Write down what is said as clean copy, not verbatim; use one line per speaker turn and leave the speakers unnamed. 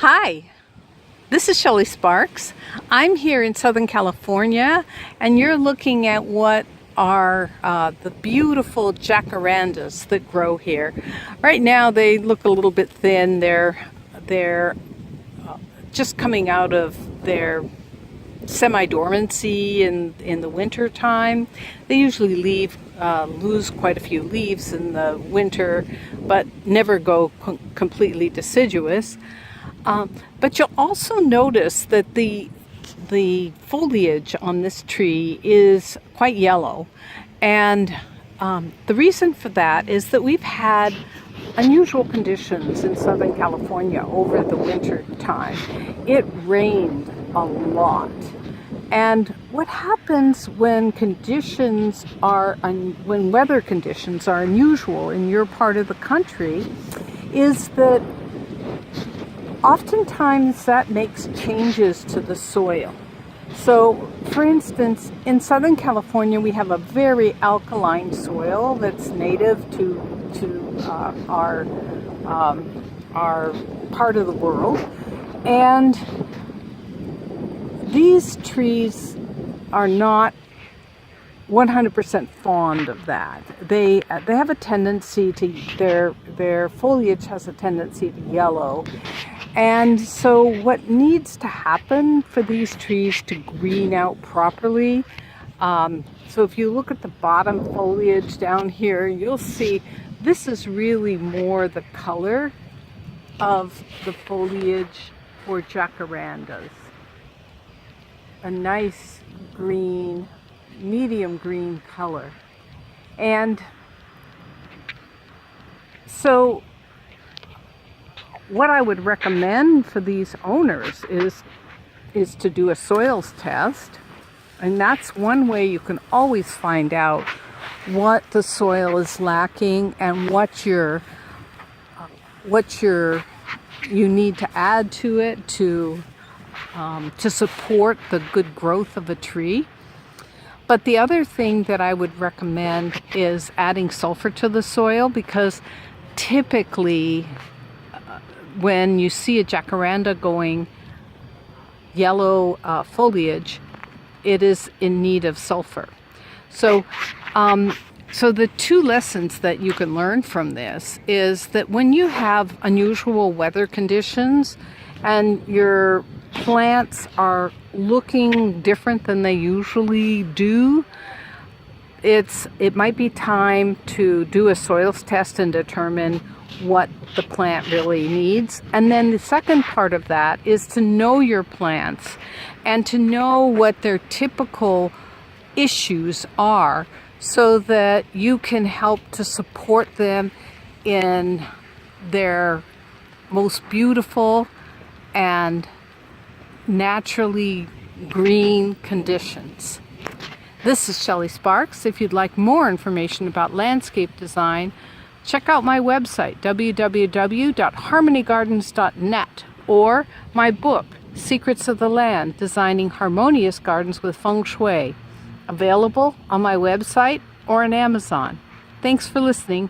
Hi, this is Shelley Sparks. I'm here in Southern California, and you're looking at what are the beautiful jacarandas that grow here. Right now they look a little bit thin. They're just coming out of their semi-dormancy in the winter time. They usually lose quite a few leaves in the winter, but never go completely deciduous. But you'll also notice that the foliage on this tree is quite yellow, and the reason for that is that we've had unusual conditions in Southern California over the winter time. It rained a lot, and what happens when weather conditions are unusual in your part of the country is that oftentimes that makes changes to the soil. So, for instance, in Southern California, we have a very alkaline soil that's native to our part of the world, and these trees are not 100% fond of that. They have a tendency to their foliage has a tendency to yellow. And so what needs to happen for these trees to green out properly, so if you look at the bottom foliage down here, you'll see this is really more the color of the foliage for jacarandas. A nice green, medium green color. And so what I would recommend for these owners is to do a soils test, and that's one way you can always find out what the soil is lacking and what you need to add to it to support the good growth of a tree. But the other thing that I would recommend is adding sulfur to the soil, because typically when you see a jacaranda going yellow foliage, it is in need of sulfur. So the two lessons that you can learn from this is that when you have unusual weather conditions and your plants are looking different than they usually do, it might be time to do a soils test and determine what the plant really needs. And then the second part of that is to know your plants and to know what their typical issues are, so that you can help to support them in their most beautiful and naturally green conditions. This is Shelley Sparks. If you'd like more information about landscape design, check out my website, www.harmonygardens.net, or my book, Secrets of the Land, Designing Harmonious Gardens with Feng Shui, available on my website or on Amazon. Thanks for listening.